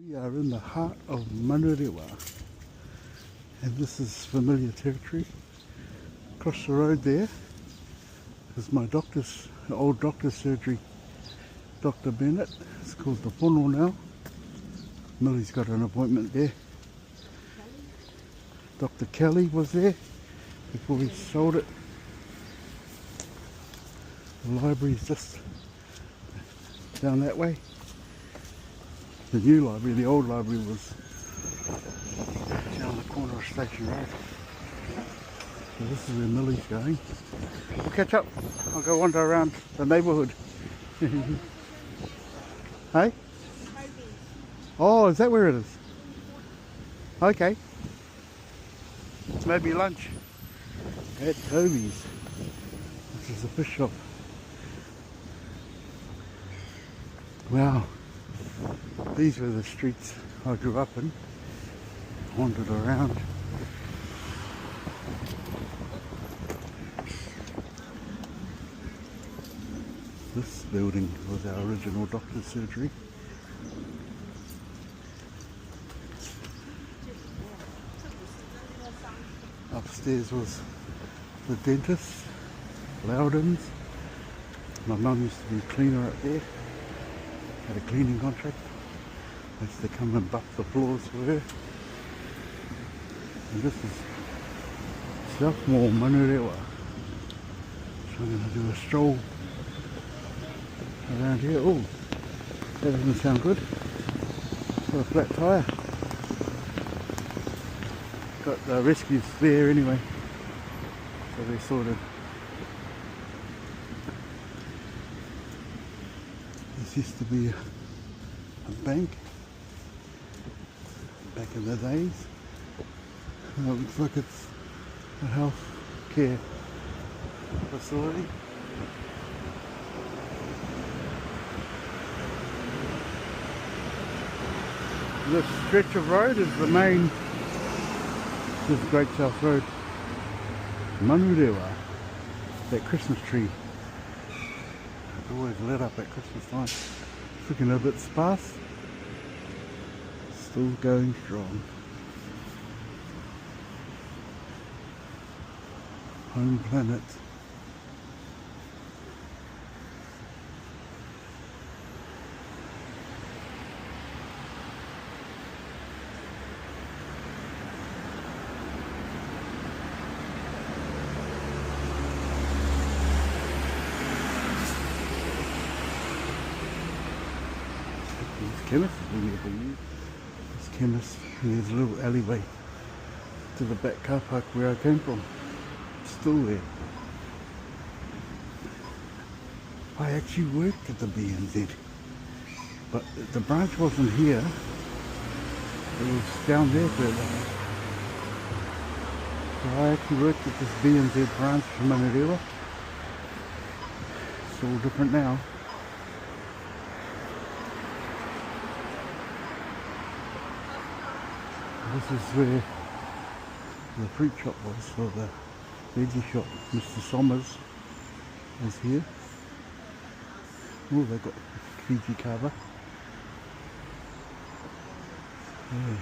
We are in the heart of Manurewa, and this is familiar territory. Across the road there is my old doctor's surgery, Dr. Bennett. It's called the Whono now. Millie's got an appointment there. Dr. Kelly was there before we sold it. The library is just down that way. The new library, the old library was down the corner of Station Road. So this is where Millie's going. We'll catch up. I'll go wander around the neighbourhood. Hey? Oh, is that where it is? Okay. Maybe lunch at Toby's. This is a fish shop. Wow. These were the streets I grew up in. Wandered around. This building was our original doctor's surgery. Upstairs was the dentist, Loudon's. My mum used to be a cleaner up there. Had a cleaning contract. I used to come and buff the floors for her. And this is Sophomore Manurewa. So I'm going to do a stroll around here. Oh, that doesn't sound good. Got a flat tyre. Got the rescues there anyway. So they're sorted. This used to be a bank back in the days. It looks like it's a health care facility. This stretch of road is the main, this is Great South Road, Manurewa, that Christmas tree. It's always lit up at Christmas time. It's looking a bit sparse. Still going strong. Home planet. Chemist we never use. This chemist, and there's a little alleyway to the back car park where I came from. It's still there. I actually worked at the B&Z, but the branch wasn't here. It was down there further. So I actually worked at this B&Z branch from Manurewa. It's all different now. This is where the fruit shop was, or the veggie shop. Mr. Somers was here. Oh, they've got Fiji cover. Yeah.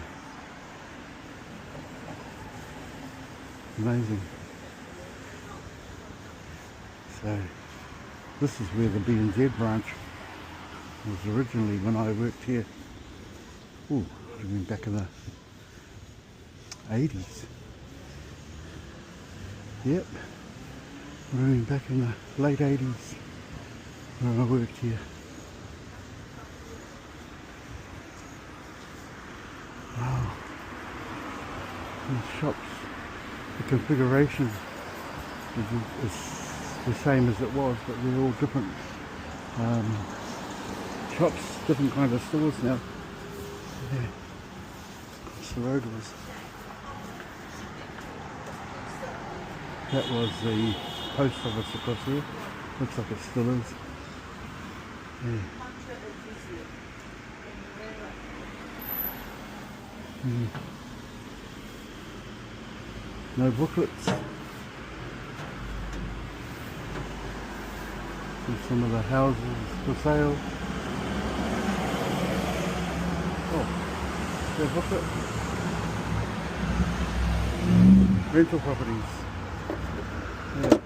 Amazing. So, this is where the B&Z branch was originally when I worked here. Oh, I mean back in the 80s. Yep, I mean back in the late 80s when I worked here. Wow. These shops, the configuration is the same as it was, but they're all different shops, different kind of stores now. Yeah. Across the road was. That was the post office across here. Looks like it still is. Yeah. No booklets. See some of the houses for sale. Oh. They book it. Rental properties. Yeah.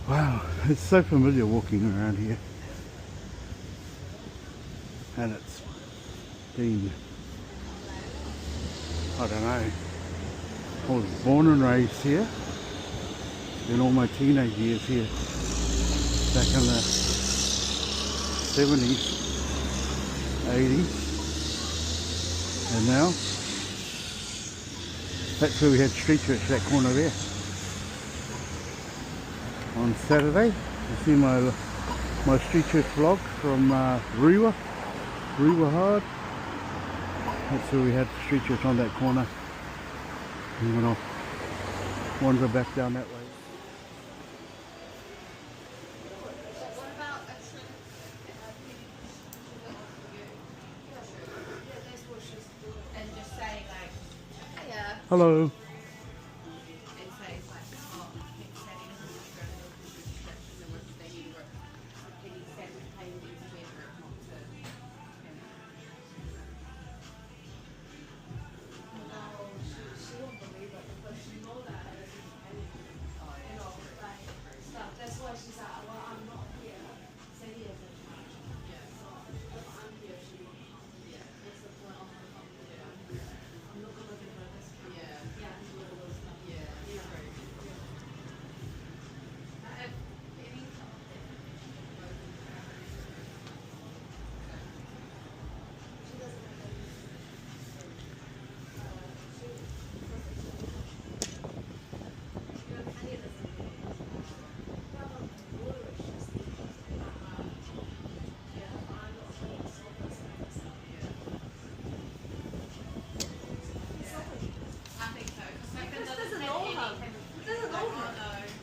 Wow, it's so familiar walking around here. And it's been, I don't know, I was born and raised here. In all my teenage years here, back in the 70s, 80s, and now that's where we had street church, that corner there. On Saturday, you see my street church vlog from Rewa hard. That's where we had street church, on that corner. And went off, wander back down that way. Hello.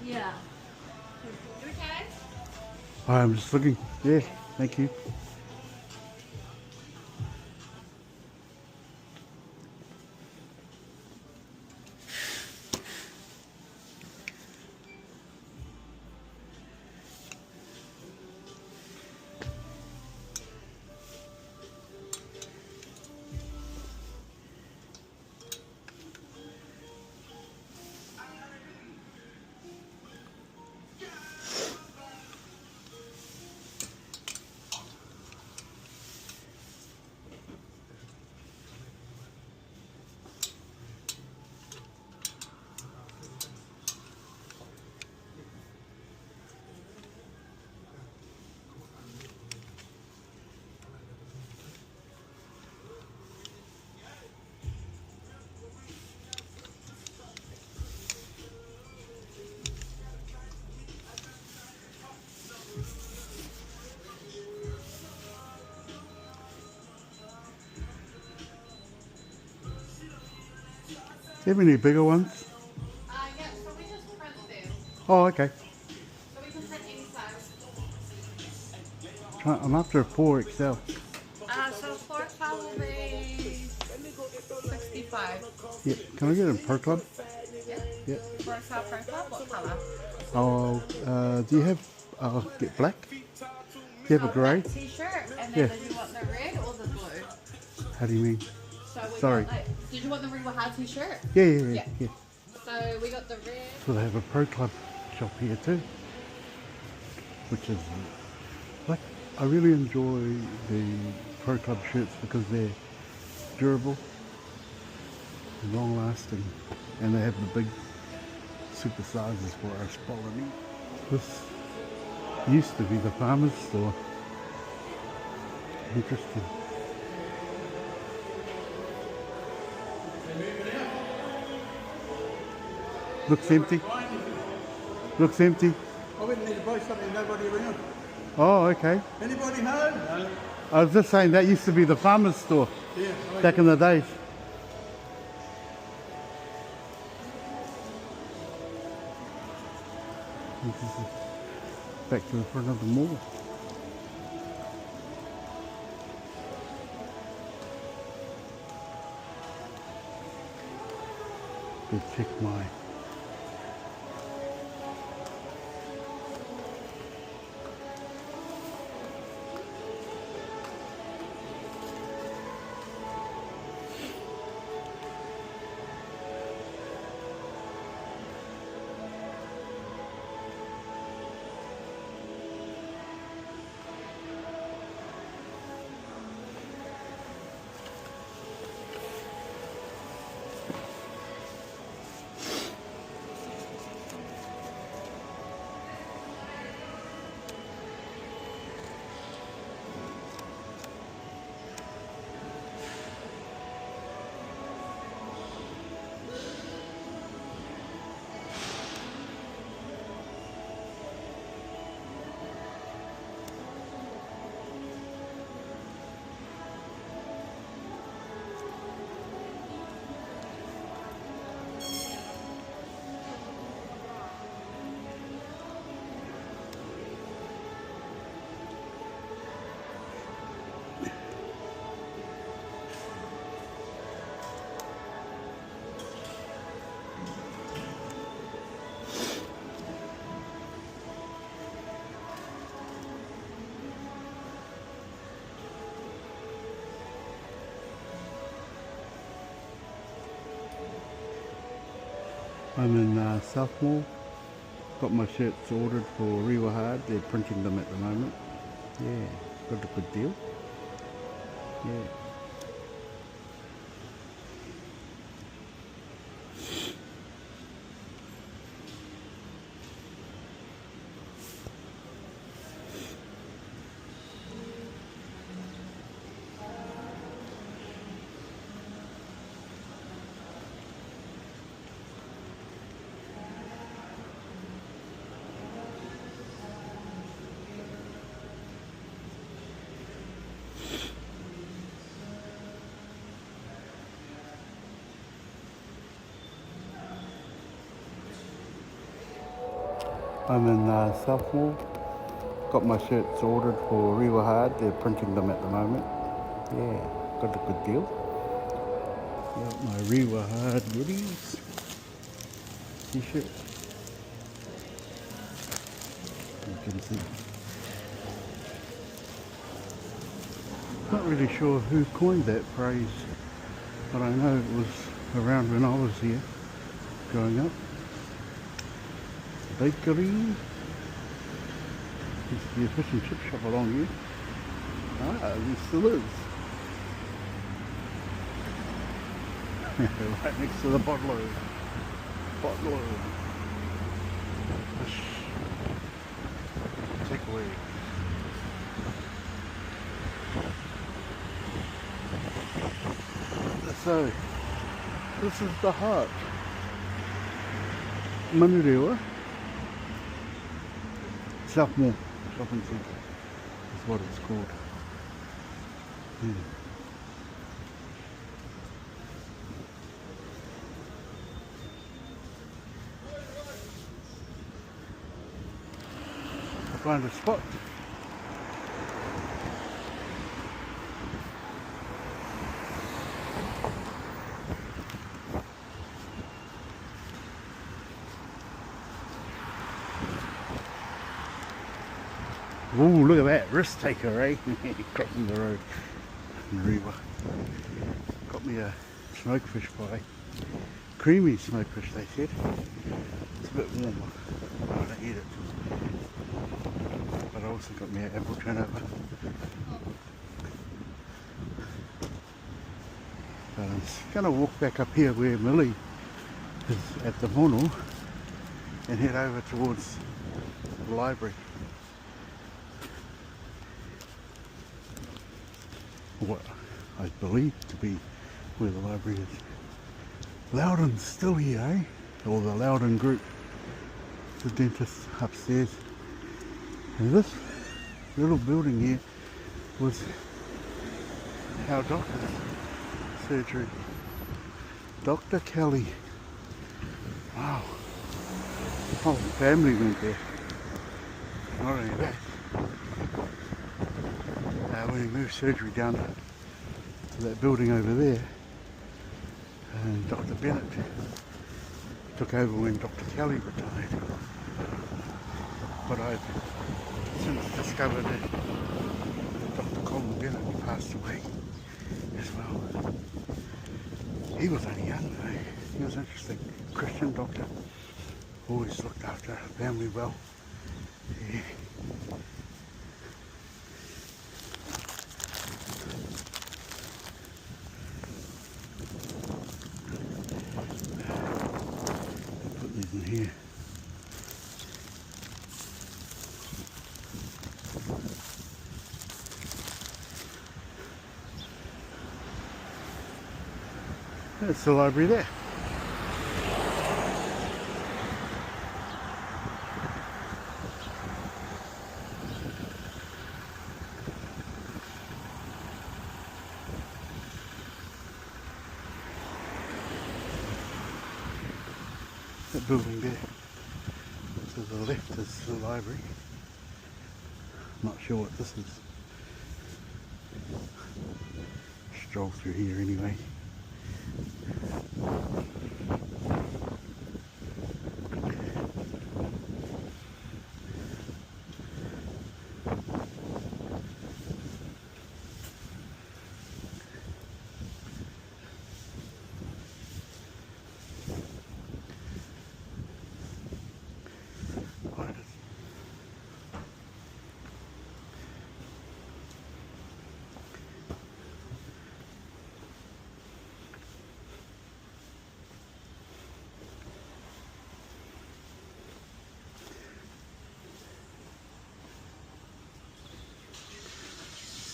Yeah. You okay? I'm just looking. Yeah, thank you. Do you have any bigger ones? Yeah, so we just print them. Oh, okay. So we can print any size. I'm after a 4XL. So 4XL will be 65. Yeah, can I get a Pro Club? Yeah. Yeah. 4XL Pro Club, what colour? Oh, do you have, get black? Do you have a grey? Black t-shirt, and Yeah. then did you want the red or the blue? How do you mean? So we Sorry. got, like, did you want the Rewa hard t-shirt? Yeah. So we got the red. So they have a Pro Club shop here too, which is like, I really enjoy the Pro Club shirts because they're durable and long lasting, and they have the big super sizes for us Polynesians. This used to be the farmer's store. Interesting. Looks empty. Looks empty. I wouldn't need to buy something, nobody around. Oh, okay. Anybody home? No. I was just saying that used to be the farmer's store Yeah. back in the days. This is back to the front of the mall. Go check my I'm in Southmore. Got my shirts ordered for Rewa. They're printing them at the moment. Yeah, got a good deal. Yeah. I'm in Southmore. Got my shirts ordered for Rewa. They're printing them at the moment. Yeah, got a good deal. Got my Rewa goodies. T-shirt. You can see. Not really sure who coined that phrase, but I know it was around when I was here, growing up. Bakery. Used to be a fish and chip shop along here. Ah, it still is. Right next to the bottler. Bottler. Fish. Takeaway. So, this is the heart. Manurewa. Southmore Shopping Centre is what it's called. I find a spot. Ooh, look at that, risk taker, eh? Crossing the road in Rewa. Got me a smokefish pie. Creamy smokefish, they said. It's a bit warmer. I don't eat it. But I also got me an apple turnover. But I'm going to walk back up here where Millie is at the mono and head over towards the library. What I believe to be where the library is. Loudon's still here, eh? Or the Loudon group. The dentist upstairs. And this little building here was our doctor's surgery. Dr. Kelly. Wow. The whole family went there. Not only that. When he moved surgery down to that building over there, and Dr. Bennett took over when Dr. Kelly retired. But I've since discovered that Dr. Colin Bennett passed away as well. He was only young though. He was interesting. Christian doctor. Always looked after our family well. Yeah. In here. That's the library there. That building there. To the left is the library. Not sure what this is. Stroll through here anyway.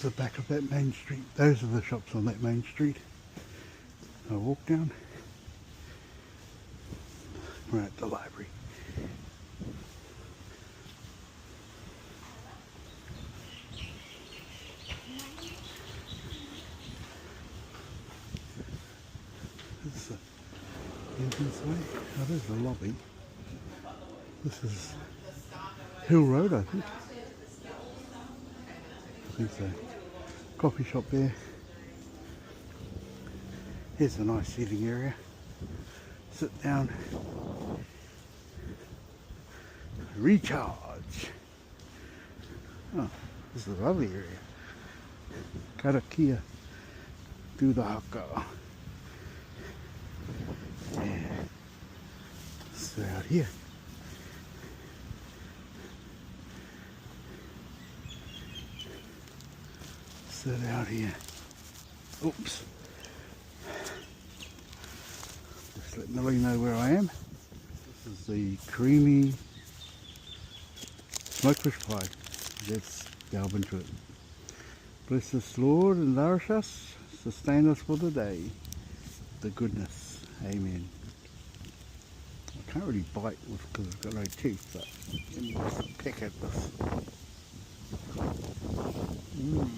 the back of that main street. Those are the shops on that main street. I walk down. We're at the library. This is the entrance way. Oh, there's the lobby. This is Hill Road, I think. I think so. Coffee shop there. Here's a nice seating area. Sit down. Recharge. Oh, this is a lovely area. Karakia. Do the haka. Yeah. So out here. Sit out here. Oops. Just let Millie know where I am. This is the creamy smokefish pie. Let's delve into it. Bless us, Lord, and nourish us. Sustain us for the day. The goodness. Amen. I can't really bite because I've got no teeth, but let me just peck at this. Mm.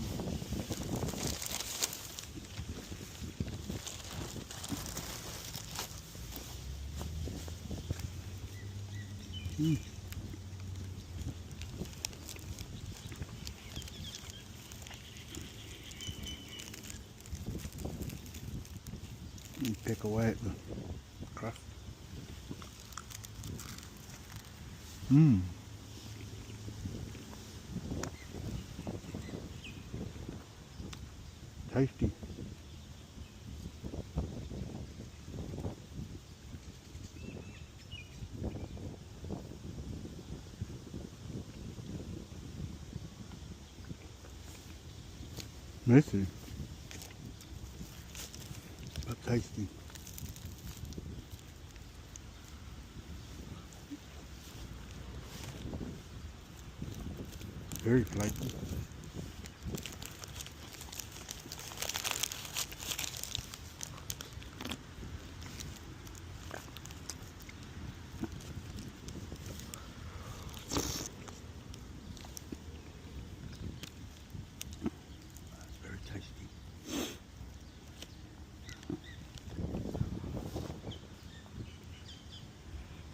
Mm. Pick away at the crust. Mmm. Tasty. Messy, but tasty. Very flaky. Very tasty.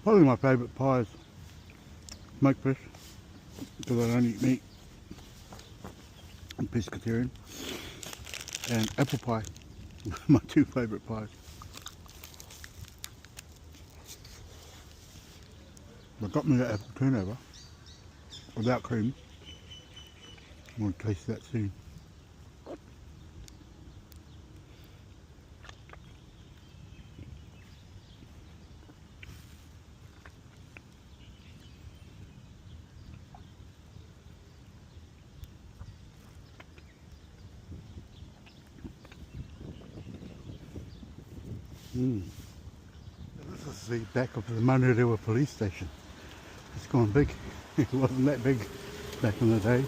Probably my favourite pie is smoked fish, because I don't eat meat. I'm pescatarian. And apple pie, my two favourite pies. But got me that apple turnover without cream. I want to taste that soon. This is the back of the Manurewa police station. It's gone big. It wasn't that big back in the day.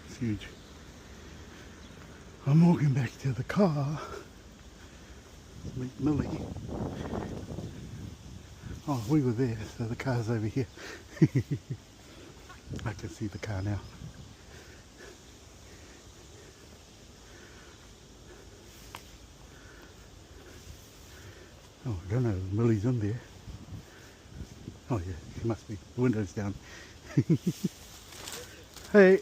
It's huge. I'm walking back to the car to meet Millie. Oh, we were there, so the car's over here. I can see the car now. Oh, I don't know, Millie's in there. Oh yeah, she must be. The window's down. Hey!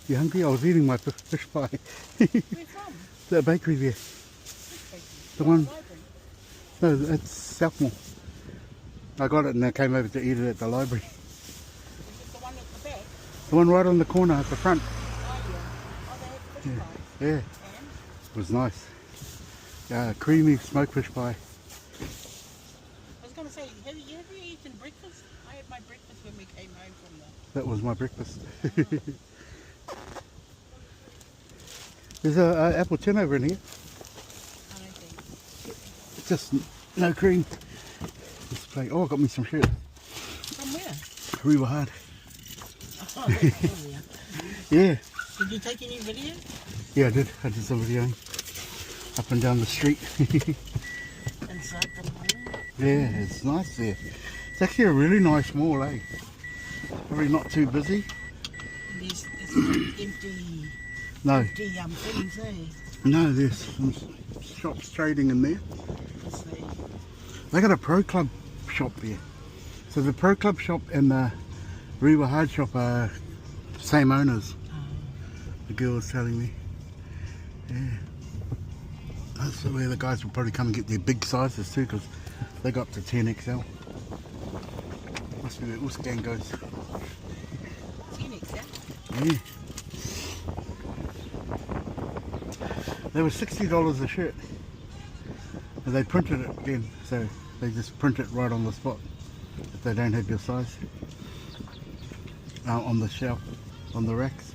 You hungry? I was eating my fish pie. Where from? That bakery there. The one... No, that's Southmore. I got it and I came over to eat it at the library. Is it the one at the back? The one right on the corner at the front. Oh yeah. Oh, they have fish pies. Yeah. And? It was nice. Creamy smoked fish pie. I was going to say, have you eaten breakfast? I had my breakfast when we came home from the... That was my breakfast. There's a apple turnover in here. I don't think. Just no cream. This plate. Oh, I got me some shit. Rewa hard. Oh, that's cool, yeah. Yeah. Did you take any video? Yeah, I did. I did some videoing up and down the street. Inside the mall? Yeah, it's nice there. It's actually a really nice mall, eh? Probably not too busy. There's not empty, No, empty things, eh? no, there's some shops trading in there. Let's see. They got a Pro Club shop there. So the Pro Club shop and the Rewa Hard shop are the same owners. The girl was telling me. Yeah. That's where the guys will probably come and get their big sizes too, because they got up to 10XL. Must be where Uscan goes. Phoenix, yeah? Yeah. They were $60 a shirt. And they printed it then, so they just print it right on the spot if they don't have your size. On the shelf, on the racks.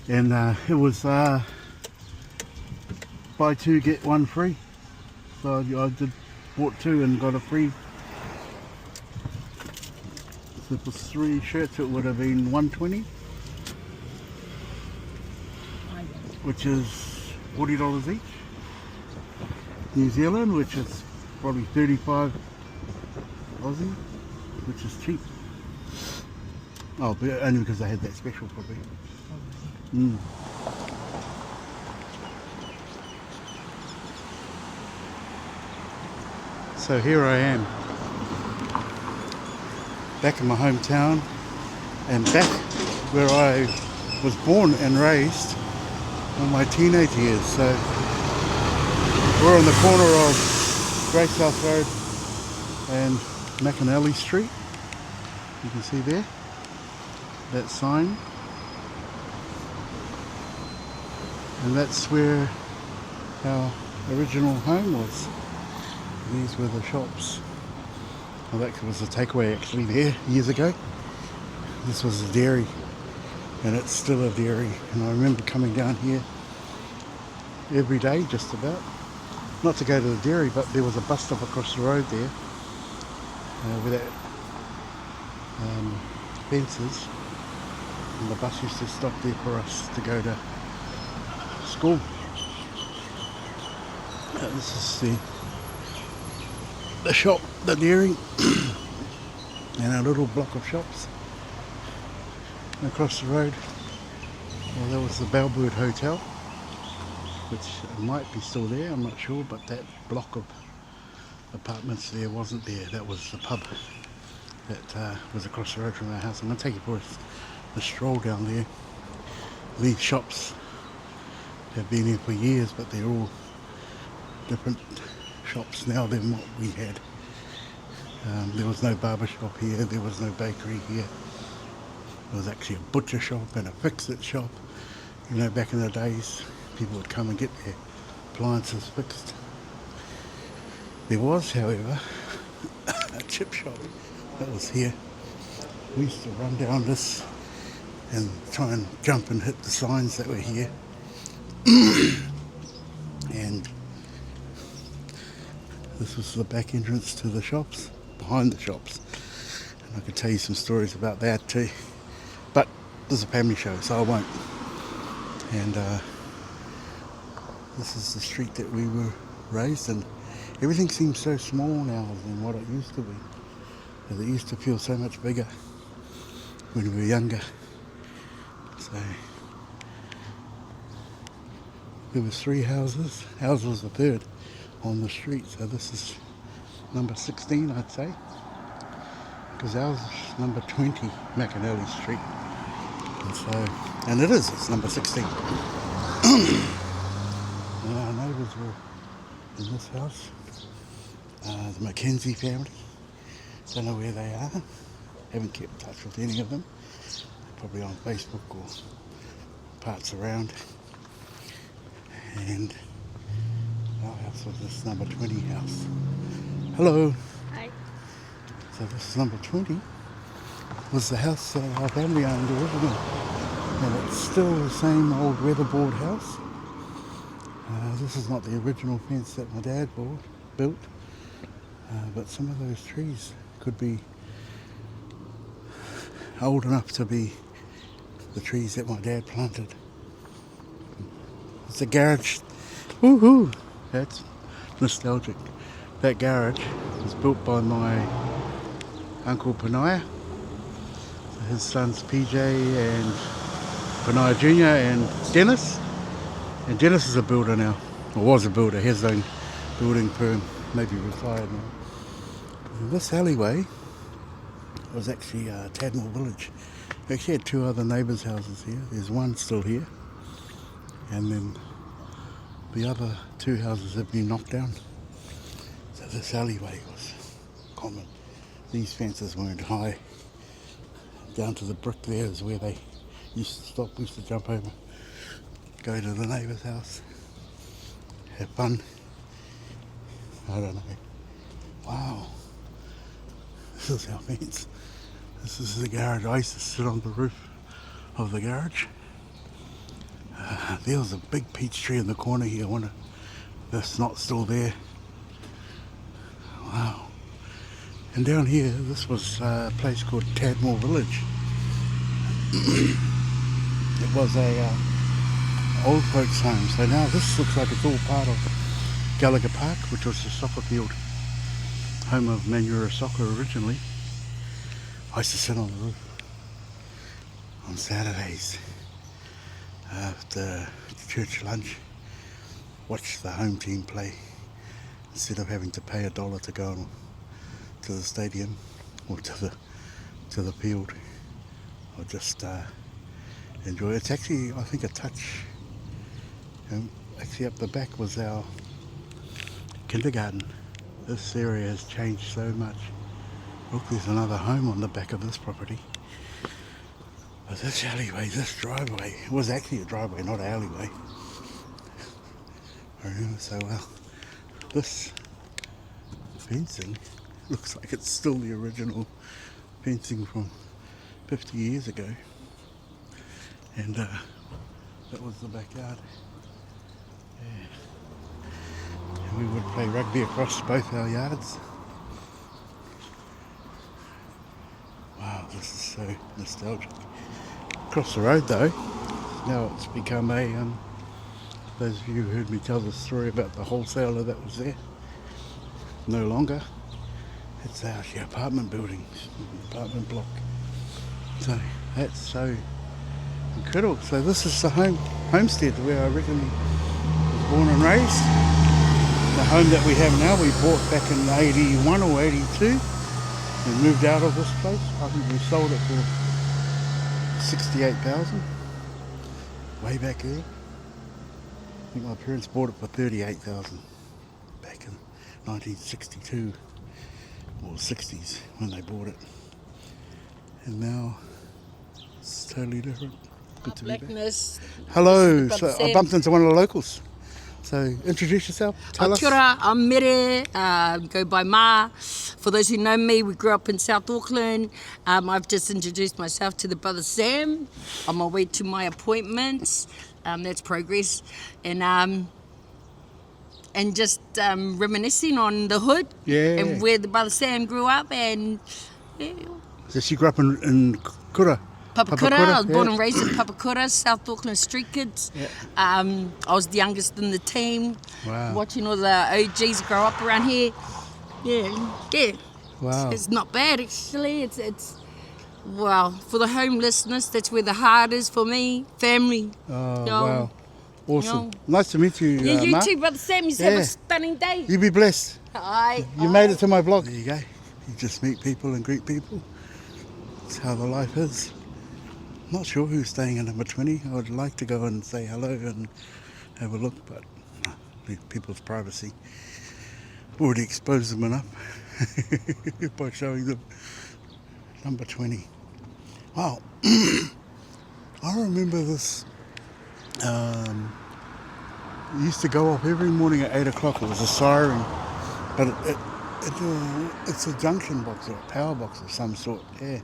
And it was buy two get one free. So I bought two and got a free. So for 3 shirts it would have been $120, which is $40 each. New Zealand, which is probably 35 Aussie, which is cheap. Oh, but only because I had that special probably. Mm. So here I am, back in my hometown and back where I was born and raised in my teenage years. So we're on the corner of Great South Road and McAnally Street. You can see there, that sign. And that's where our original home was. These were the shops. Well, that was a takeaway actually there years ago. This was a dairy, and it's still a dairy. And I remember coming down here every day just about. Not to go to the dairy, but there was a bus stop across the road there with that fences. And the bus used to stop there for us to go to school. This is the shop, the dairy, and a little block of shops. And across the road, well, that was the Bellbird Hotel, which might be still there, I'm not sure, but that block of apartments there wasn't there. That was the pub that was across the road from our house. I'm going to take you for a stroll down there. These shops have been here for years, but they're all different shops now than what we had. There was no barber shop here, there was no bakery here. There was actually a butcher shop and a fix-it shop. You know, back in the days, people would come and get their appliances fixed. There was, however, a chip shop that was here. We used to run down this and try and jump and hit the signs that were here. And this was the back entrance to the shops, behind the shops. And I could tell you some stories about that too. But this is a family show, so I won't. And this is the street that we were raised in. Everything seems so small now than what it used to be. It used to feel so much bigger when we were younger. So there was 3 houses. Ours was the 3rd on the street. So this is number 16, I'd say. Because ours is number 20, McAnally Street. And so, and it's number 16. And our neighbours were in this house. The Mackenzie family. Don't know where they are. Haven't kept in touch with any of them. They're probably on Facebook or parts around. And our house was this number 20 house. Hello. Hi. So this is number 20. Was the house that our family owned originally. And it's still the same old weatherboard house. This is not the original fence that my dad built. But some of those trees could be old enough to be the trees that my dad planted. It's a garage. Woohoo! That's nostalgic. That garage was built by my uncle Panaya, his sons PJ and Panaya Jr. and Dennis. And Dennis is a builder now, or was a builder, has his own building firm, maybe retired now. And this alleyway was actually Tadmore Village. We actually had two other neighbours' houses here. There's one still here, and then the other two houses have been knocked down. So this alleyway was common. These fences weren't high. Down to the brick there is where they used to stop. We used to jump over, go to the neighbour's house, have fun. I don't know. Wow. This is our fence. This is the garage. I used to sit on the roof of the garage. There was a big peach tree in the corner here. I wonder if that's not still there. Wow. And down here, this was a place called Tadmore Village. It was a old folks' home. So now this looks like it's all part of Gallagher Park, which was the soccer field, home of Manurewa soccer originally. I used to sit on the roof on Saturdays after church lunch, watch the home team play instead of having to pay $1 to go to the stadium or to the field. I just enjoy it. It's actually, I think, a touch. Actually, up the back was our kindergarten. This area has changed so much. Look, there's another home on the back of this property. But this alleyway, this driveway, it was actually a driveway, not an alleyway. I remember so well. This fencing looks like it's still the original fencing from 50 years ago. And that was the backyard. Yeah. And we would play rugby across both our yards. Wow, this is so nostalgic. Across the road though, now it's become a, those of you who heard me tell the story about the wholesaler that was there, no longer. It's actually an apartment building, apartment block. So that's so incredible. So this is the homestead where I originally was born and raised. The home that we have now we bought back in 81 or 82. We moved out of this place. I think we sold it for 68,000 way back there. I think my parents bought it for 38,000 back in 1962 or 60s when they bought it. And now it's totally different. Good to be back. Hello. So I bumped into one of the locals. So introduce yourself. Tell us. Kia ora, I'm Mere, go by Ma. For those who know me, we grew up in South Auckland. I've just introduced myself to the brother Sam on my way to my appointments. That's progress. And just reminiscing on the hood and where the brother Sam grew up. And yeah. So she grew up in Kura? Papakura. I was born and raised in Papakura, South Auckland street kids. Yeah. I was the youngest in the team. Wow. Watching all the OGs grow up around here. Yeah. Wow. It's not bad actually. It's well, for the homelessness, that's where the heart is for me. Family. Oh, you know, wow. Awesome. you know. Nice to meet you, Yeah, you Ma. too, brother Sam. You have a stunning day. You be blessed. Aye. You made it to my blog. There you go. You just meet people and greet people. That's how the life is. Not sure who's staying in number 20. I would like to go and say hello and have a look, but people's privacy. Already exposed them enough by showing them number 20. Wow. I remember this. It used to go off every morning at 8 o'clock. It was a siren, but it's a junction box or a power box of some sort. Yeah.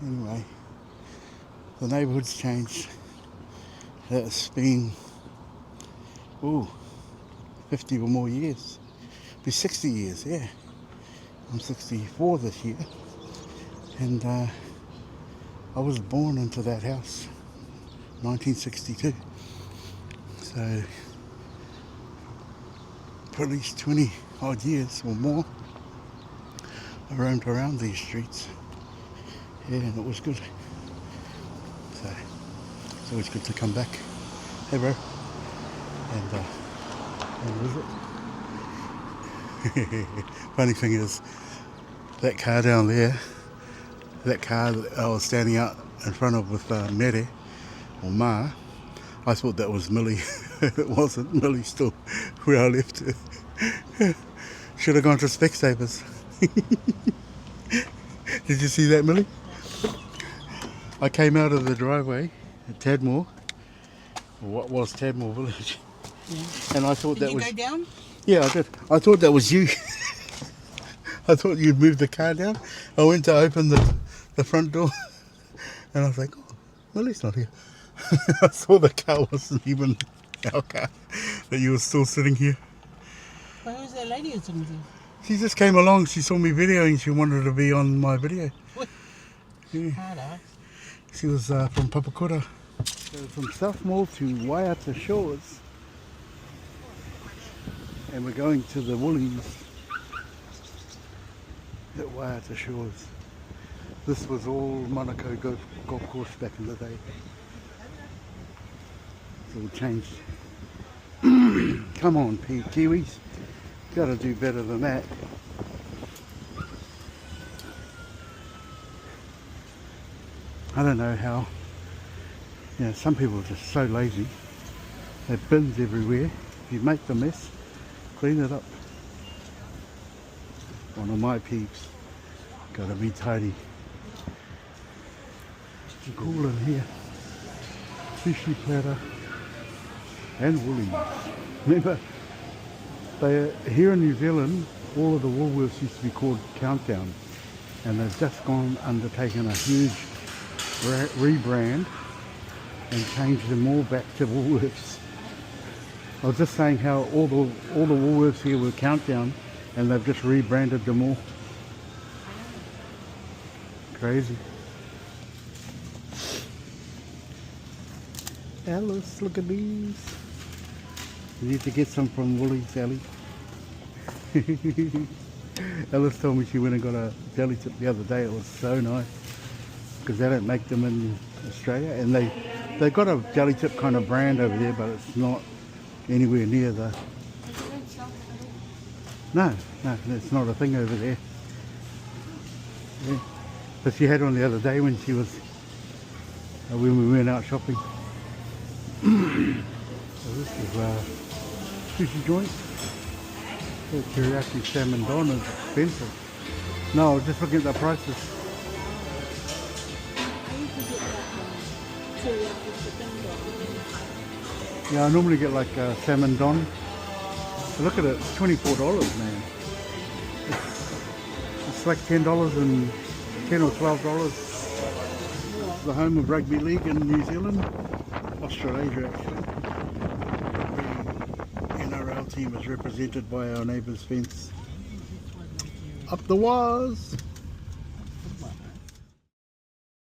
Anyway, the neighbourhood's changed. It's been 50 or more years. Be 60 years, yeah. I'm 64 this year, and I was born into that house, 1962. So for at least 20 odd years or more, I roamed around these streets. Yeah, and it was good. So it's always good to come back. Hey bro. And visit. Funny thing is, that car down there, that car that I was standing out in front of with Mere or Ma, I thought that was Millie. It wasn't. Millie's still where I left her. Should have gone to Specsavers. Did you see that, Millie? I came out of the driveway at Tadmore, or what was Tadmore Village, and I thought that was... Did you go down? Yeah, I did. I thought that was you. I thought you'd moved the car down. I went to open the front door, and I was like, oh, Millie's not here. I saw the car wasn't even our car, that you were still sitting here. Where was that lady or something? She just came along, she saw me videoing, she wanted to be on my video. Yeah. Hello. She was from Papakura. So from South Mall to Waiata Shores. And we're going to the Woolies at Waiata Shores. This was all Manukau golf course back in the day. It's all changed. Come on, Kiwis. Gotta do better than that. I don't know how. You know, some people are just so lazy. They have bins everywhere. If you make the mess, clean it up. One of my peeps. Gotta be tidy. It's cool in here. Sushi platter and Woolies. Remember, here in New Zealand, all of the Woolworths used to be called Countdown, and they've just undertaken a huge rebrand and changed them all back to Woolworths. I was just saying how all the Woolworths here were Countdown, and they've just rebranded them all. Crazy. Alice, look at these. You need to get some from Woolies, Ellie. Alice told me she went and got a jelly tip the other day. It was so nice because they don't make them in Australia, and they've got a jelly tip kind of brand over there, but it's not anywhere near the... No, it's not a thing over there. Yeah. But she had one the other day when she was when we went out shopping. So this is sushi joint. The teriyaki salmon don is expensive. No, I was just looking at the prices. Yeah, I normally get like salmon don. But look at it, it's $24, man. It's like $10 and $10 or $12. The home of rugby league in New Zealand. Australasia, actually. The NRL team is represented by our neighbour's fence. Up the wires!